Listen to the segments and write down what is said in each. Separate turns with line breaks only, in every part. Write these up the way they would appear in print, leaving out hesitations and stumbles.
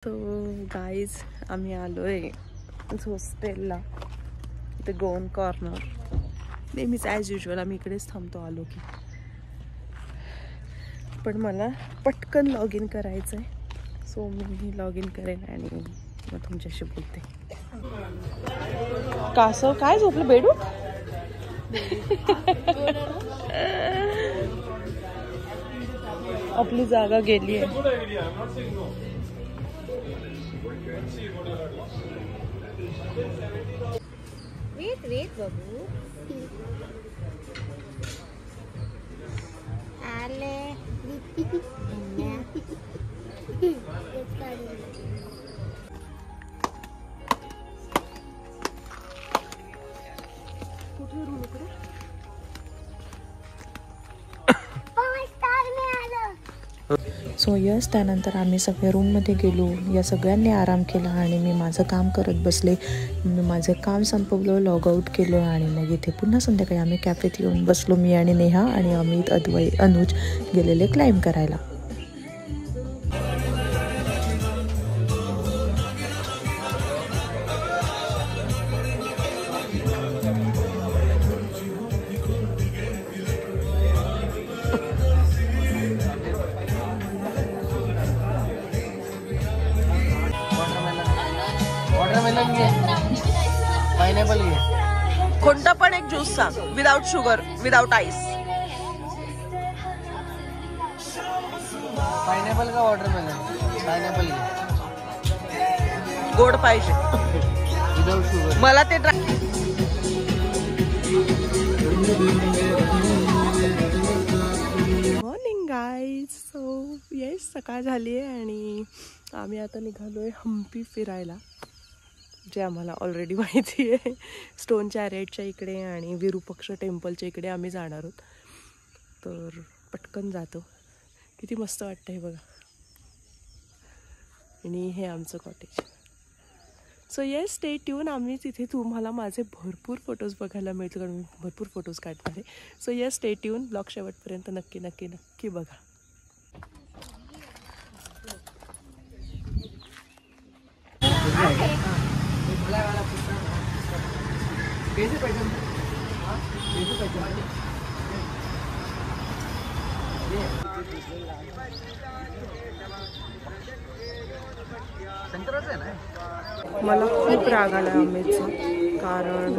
तो गाईज आम्ही आलोय हॉस्टेलला, इथे गोवन कॉर्नर. नेहमीच ॲज युजल आम्ही इकडेच थांबतो आलो की. पण मला पटकन लॉग इन करायचं आहे, सो मी लॉग इन करेन आणि मग तुमच्याशी बोलते. कासव काय झोपलं बेडू? आपली जागा गेली आहे.
Wait, babu. Ale.
So yes, त्यानंतर आम्ही सगळ्या रूममध्ये गेलो. या सगळ्यांनी आराम केला आणि मी माझं काम करत बसले. मी माझं काम संपवलं, लॉग आउट केलं आणि मग इथे पुन्हा संध्याकाळी आम्ही कॅफेत येऊन बसलो. मी आणि नेहा आणि अमित, अद्वै, अनुज गेलेले क्लाइम्ब करायला.
पाइनएप्पल घे.
कोणता पण एक ज्यूस सांग, without sugar, without ice.
Pineapple का वाटरमेलन? पाइनएप्पल घे.
गोड पाहिजे,
विदाउट शुगर.
मला ते मॉर्निंग गाईज. सो येस, सकाळ झाली आहे आणि आम्ही आता निघालोय हम्पी फिरायला, जे आम्हाला ऑलरेडी माहिती आहे. स्टोन चॅरेटच्या इकडे आणि विरूपक्ष टेम्पलच्या इकडे आम्ही जाणार आहोत. तर पटकन जातो. किती मस्त वाटतं हे बघा. आणि हे आमचं cottage. So yes, stay tune. आम्ही तिथे तुम्हाला माझे भरपूर फोटोज बघायला मिळतील, कारण मी भरपूर फोटोज काढणार आहे. So yes, stay tune. Blog शेवटपर्यंत नक्की नक्की नक्की बघा. मला खूप राग आला अमितचा, कारण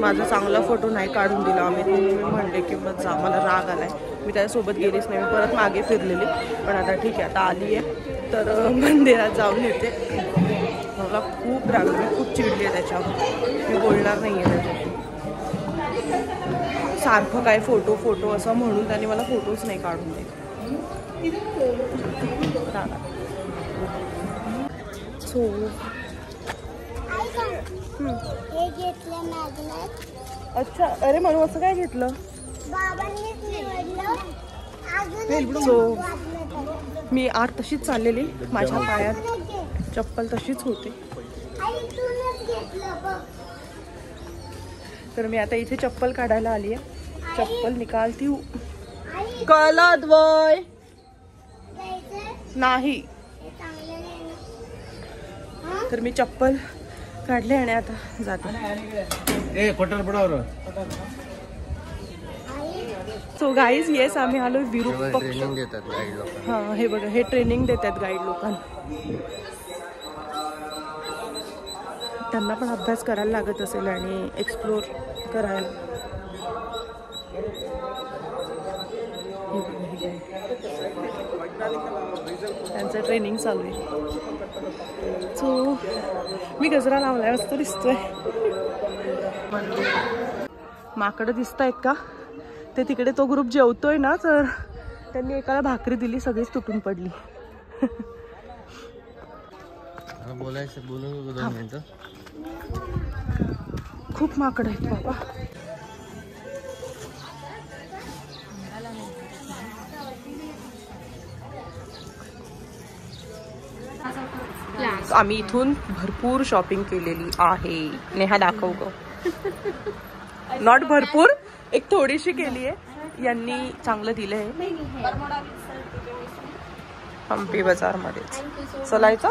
माझा चांगला फोटो नाही काढून दिला अमितने. मी म्हणले की मग जा, मला राग आलाय. मी त्याच्यासोबत गेलीच नाही, मी परत मागे फिरलेली. पण आता ठीक आहे, आता आली आहे तर मंदिरात जाऊन येते. मला खूप राग आला, मी खूप चिडली आहे त्याच्यावर. मी बोलणार नाही आहे त्याच्याशी. सारखं काय फोटो फोटो असं म्हणून त्याने मला फोटोच नाही काढून दिले. सो अच्छा, अरे म्हणून असं काय घेतलं? सो मी आत तशीच चाललेली, माझ्या पायात चप्पल तशीच होती. तर मी आता इथे चप्पल काढायला आली आहे. चप्पल निकालती हूँ. कळलं वय नाही. तर मी चप्पल काढले आणि आता जाते. सो गाईज येस, आम्ही आलो विरूपक्ष. हां, हे बघा, हे ट्रेनिंग देतात गाईड लोकांना. त्यांना पण अभ्यास करायला लागत असेल आणि एक्सप्लोर करायला. त्यांचं ट्रेनिंग चालू आहे. सो मी गजरा लावलाय, मस्त दिसतोय. माकडं दिसत आहेत का? ते तिकडे तो ग्रुप जेवतोय ना, तर त्यांनी एकाला भाकरी दिली, सगळीच तुटून पडली. खूप माकडं आहेत बाबा. आम्ही इथून भरपूर शॉपिंग केलेली आहे. नेहा दाखव गो. नॉट भरपूर, एक थोडीशी केली आहे. यांनी चांगलं दिलं आहे. हम्पी बाजार मध्येच चलायचं.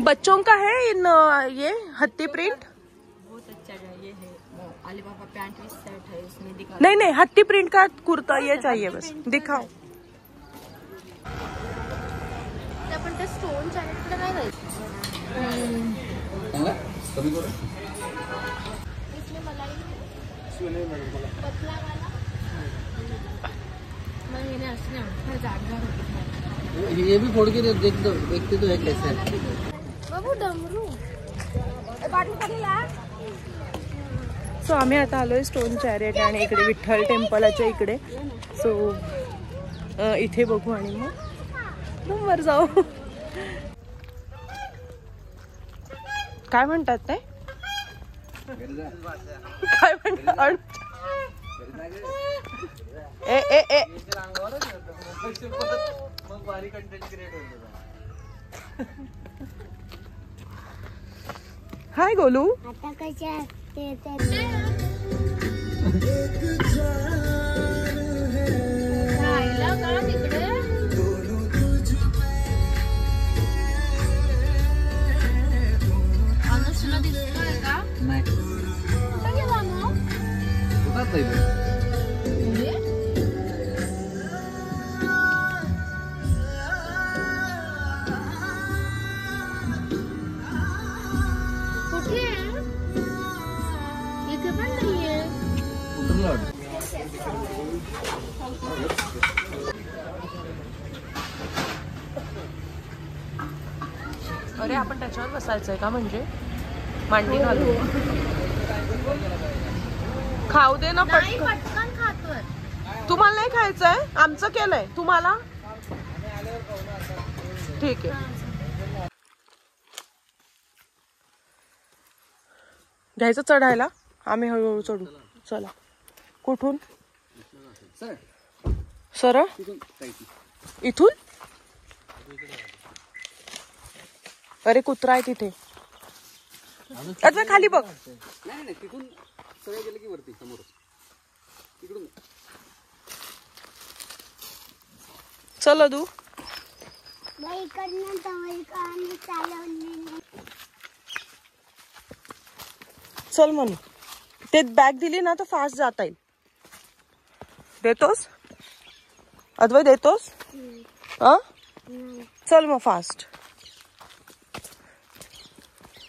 बच्चों का है इन ये हत्ती प्रिंट.
बहुत अच्छा है. ये है वो अलीबाबा पैंट सेट है, उसमें दिखा.
नहीं नहीं, हत्ती प्रिंट का कुर्ता ये चाहिए बस. दिखाओ.
आपण त्या स्टोन चॅनेलकडे नाही जायचं. इसमें मलाई पतला वाला मैं ये नहीं असली हर जागदार होती.
ये भी फोड़ के देख दो, देखते तो है कैसे है.
बाबू डमरू बाटली पडलेला.
सो आम्ही आता आलोय स्टोन चॅरेट आणि इकडे विठ्ठल टेम्पलाच्या इकडे. सो इथे बघू आणि मग वर जाऊ. काय म्हणतात ते, काय म्हणतात. ए ए ए हाय गोलू.
आता कशा ते राहिला का तिकडे. अनुष्ला दिसतोय का.
नाही
कुठे गेला मग.
कुठात जाईल.
कुठे आहे. इथे पण नाहीये.
उतरला वाटतं.
अरे आपण त्याच्यावर बसायचंय का, म्हणजे मांडी घालू. खाऊ दे ना
नाही
पटकन.
पटकन खातोय.
तुम्हाला नाही खायचंय, आमचं केलंय. तुम्हाला ठीक आहे. घ्यायचं चढायला. आम्ही हळूहळू चढू. चला. कुठून सरळ इथून. अरे कुत्रा आहे तिथे. आता खाली बघ.
नाही तिथून सरळ गेलं की वरती समोर तिकडून.
चल तू. चल म्हणू. ते बॅग दिली ना तर फास्ट जाता येईल. देतोस अद्वै, देतोस. चल मग फास्ट.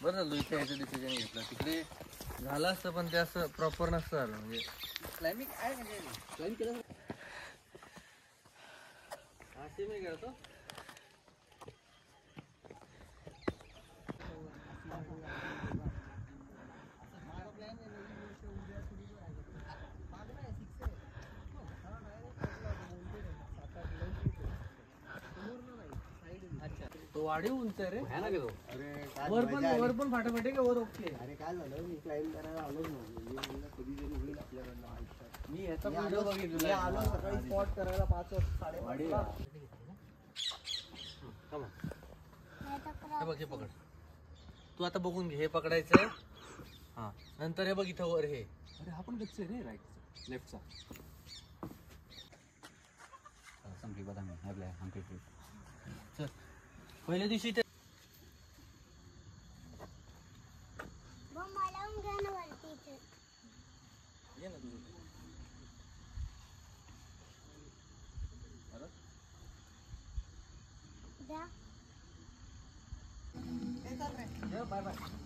बरं झालं इथे यायचं डिसिजन घेतलं. तिकडे झालं असतं पण ते असं प्रॉपर नसतं झालं. म्हणजे क्लाइम्बिंग आहे, म्हणजे क्लाइम्ब केलं असे मी करतो. तो वाढीव उंच आहे रे. वर पण फाटाफाट आहे का वर. ओके. अरे काय झालं, मी क्लाइम्ब करायला आलोच नव्हतो. कधी जरी होईल आपल्याकडनं आयुष्यात. मी याचा व्हिडिओ बघितला. आलो सकाळी स्पॉट करायला 5:30. हे बघ, हे पकड. तू आता बघून घे. हे पकडायचंय. हा नंतर हे बघ इथं वर हे. अरे हा पण गच्च आहे रे राईट लेफ्टचा. संपली बदामी आपल्या हम्पी. चल पहिल्या दिवशी ते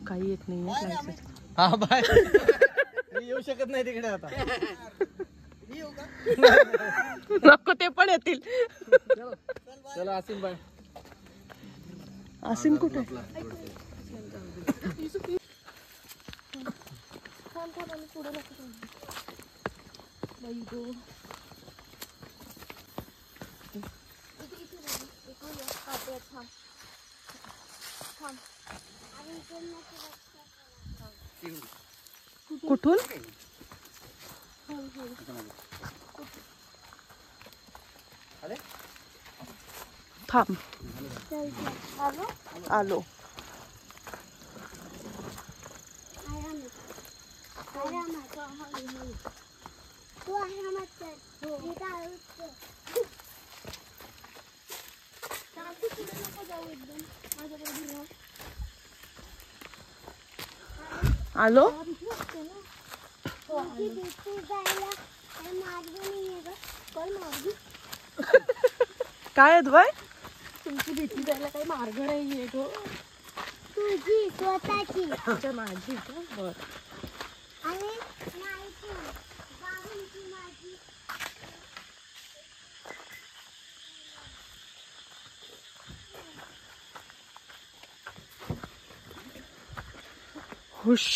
काही येत नाही.
हा बाय. मी येऊ शकत नाही तिकडे आता.
नको, ते पण येतील.
चला आसिम बाय.
आसिम कुठे. कुठून. थांब आलो. आलो. काय अद्वय
तुमची भीती जायला काही मार्ग नाहीये तो.
तुझी स्वतःची
अच्छा माझी का? बरं.
आणि नाही तू बाबांची माझी.
हुश.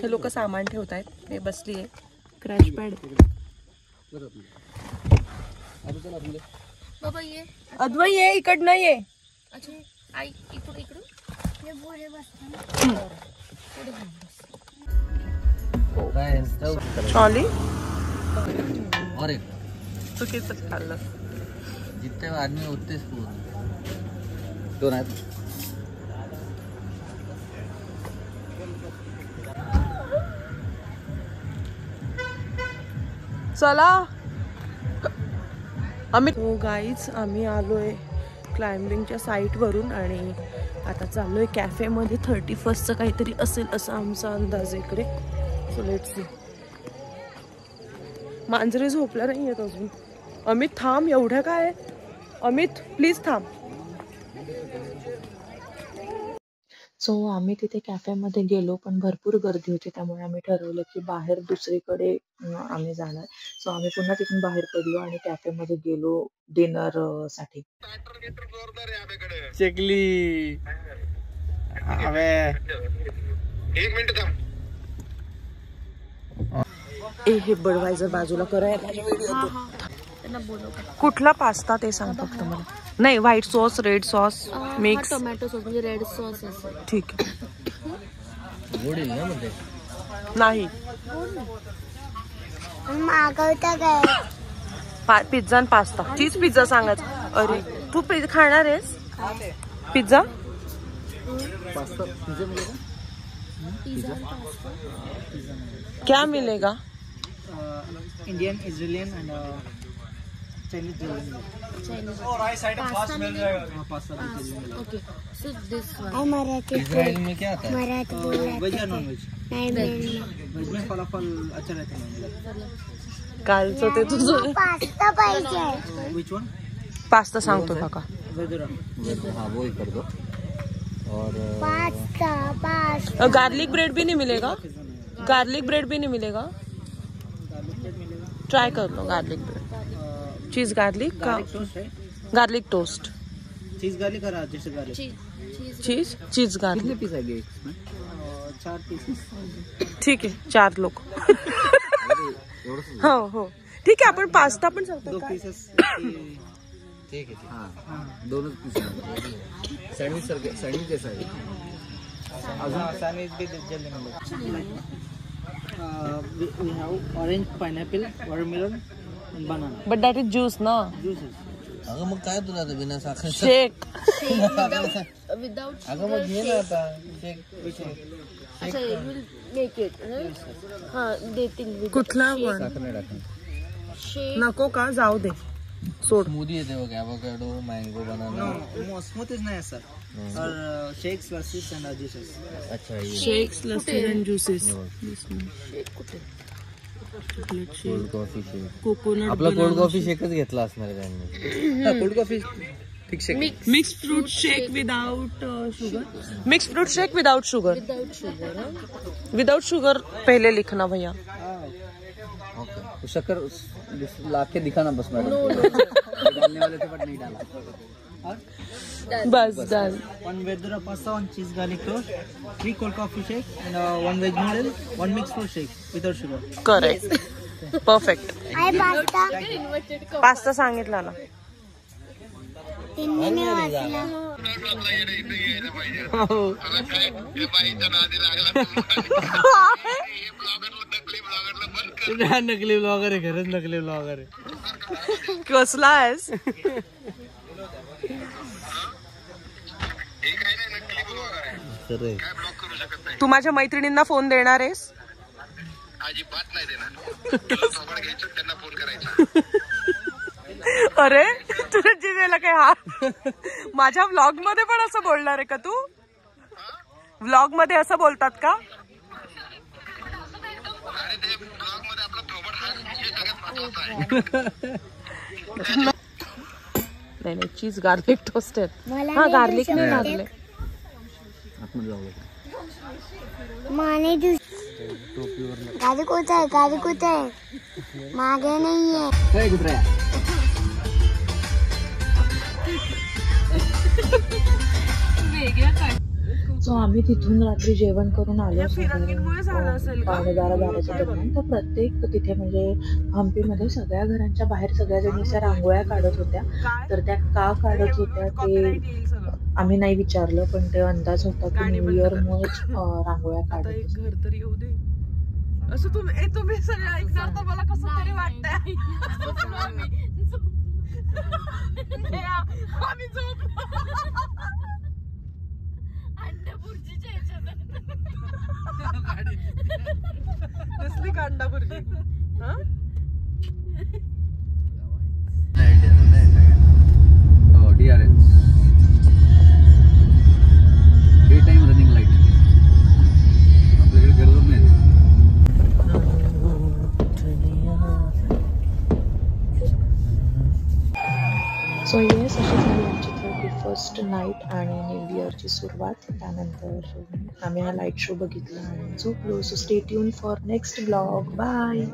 हे लोक सामान ठेवतायत. हे बसली आहे क्रॅश पॅड.
बाबा ये.
अद्वय ये इकडनं ये.
अच्छा आई इकडून इकडून.
हे पुढे बसतात.
ट्रॉली
और एक
चुकीचं खाल्लं.
जितने आदमी उतने स्पून दोन आहेत.
चला आम्ही गाईज आम्ही आलोय क्लाइम्बिंगच्या साईटवरून आणि आता चाललोय कॅफेमध्ये. 31st काहीतरी असेल असा आमचा अंदाज इकडे. So let's see. मांजरे झोपल्या नाही आहेत अजून. अमित थांब. एवढ्या काय? अमित प्लीज थांब. सो आम्ही तिथे कॅफेमध्ये गेलो पण भरपूर गर्दी होती त्यामुळे आम्ही ठरवलं की बाहेर दुसरीकडे आम्ही जाणार. सो आम्ही पुन्हा तिथून बाहेर पडलो आणि कॅफेमध्ये गेलो डिनर साठी.
चकली अबे एक मिनिट थांब.
हे बडवायझर बाजूला करायला. कुठला पास्ता ते सांग फक्त मला. नाही white sauce red sauce mix.
Tomato sauce म्हणजे रेड सॉस असेल.
ठीक आहे.
गोड येईल ना मध्ये.
नाही
मागवता काय?
पिझ्झा आणि पास्ता. चीज पिझ्झा सांगायचं. अरे तू खाणार आहेस पिझ्झा?
पास्ता पिझ्झा मिळेगा.
क्या मिलेगा?
Indian Israelian and Chinese pasta.
Okay so this one.
Marathi
Israel में क्या आता है?
मराठी बोला.
वेज या नॉन वेज?
नाही
वेज में फलाफल अच्छा रहता है.
कालचं ते तुझं
पास्ता पाहिजे.
Which one?
पास्ता सांगतो काका.
वेदरा. हाँ वो ही कर दो. और
पास्ता
गार्लिक ब्रेड भी नहीं मिलेगा? गार्लिक ब्रेड भी नहीं मिलेगा? ट्राई कर लो गार्लिक ब्रेड. चीज गार्लिक का? Garlic toast.
चीज गार्लिक और जैसे गार्लिक.
Cheese cheese garlic.
कितने पीस आएंगे इसमें? 4 पीसेस.
ठीक आहे 4 लोक. हो हो ठीक आहे. आपण पास्ता पण सांगतो.
2 पीसेस. ठीक है. हाँ दोनों पीस. सैंडविच जैसा है. अजून सैंडविच भी जल्दी मिलेगा. We have orange, pineapple, watermelon, and banana.
But that is juice ना.
Juices. अगं मग काय तुला आता बिना साखर?
शेक.
विदाउट.
अगं मग घे ना आता शेक.
अच्छा विल मेक इट. हां देतील.
कुठला पण
साखर नाही टाकणार.
शेक
नको का? जाऊ दे सोड.
स्मूदी येते बघ. Avocado, mango, banana. No smoothies नाही सर. और शेक्स, लस्सीज एंड ज्यूसेस. अच्छा ये
shakes lassi and juices.
Shake कुठे?
Cold coffee shake.
कोकोनट.
आपला कोल्ड कॉफी शेकच घेतला असणार आहे त्यांनी. Cold coffee fix shake.
Mix fruit shake without sugar. Mix fruit shake without sugar.
Without sugar.
Without sugar पहले लिखना भैया.
ओके. शक्कर ला के दिखाना बस मैडम. डालने वाले थे बट नहीं डाला.
बस done.
1 vedura pasta, 1 cheese garlic toast, 3 cold coffee shake, and 1 veg noodle, 1 mixed fruit shake without sugar.
Correct. Perfect.
Pasta
pasta सांगितला ना.
त्यांनी वाचला.
नकली ब्लॉगर आहे, खरंच नकली ब्लॉगर आहे.
कसला आहेस? तू माझ्या मैत्रिणींना फोन देणार आहेस?
अजिबात नाही देणार. त्यांना फोन करायचा.
अरे तुला जिनेला काय हा माझ्या व्लॉग मध्ये पण असं बोलणार आहे का तू? व्लॉग मध्ये असं बोलतात का?
अरे ते ब्लॉग मध्ये आपला थोबड हा सगळ्यात महत्वाचा आहे.
नाही चीज गार्लिक टोस्टेड.
मला
हा
नाही
गार्लिक
देऊ
नाही
शकत.
घातले.
माने गाडी कुठे आहे? गाडी कुठे आहे? मागे नाहीये.
सो आम्ही तिथून रात्री जेवण करून आलो
फिरंगीमुळे झालं असेल का?
11:30 दरम्यान. तर प्रत्येक तिथे म्हणजे हम्पीमध्ये सगळ्या घरांच्या बाहेर सगळ्या जणीच्या रांगोळ्या काढत होत्या. तर त्या का काढत होत्या ते आम्ही नाही विचारलं, पण ते अंदाज होता की न्यू इयर मुळेच रांगोळ्या
आता
काढत
एक
होत्या.
घर तरी येऊ दे. असं तुम्ही सगळं ऐकणार तर मला कसं तरी वाटतंय. आम्ही कसली कांदा bhurji?
DRS day time running light आपल्याकडे गरज नाही.
सो येस, अशी झाली आमची 31st नाईट आणि न्यू इयरची सुरुवात. त्यानंतर आम्ही हा लाईट शो बघितला आणि झोपलो. So stay tune for next blog. Bye.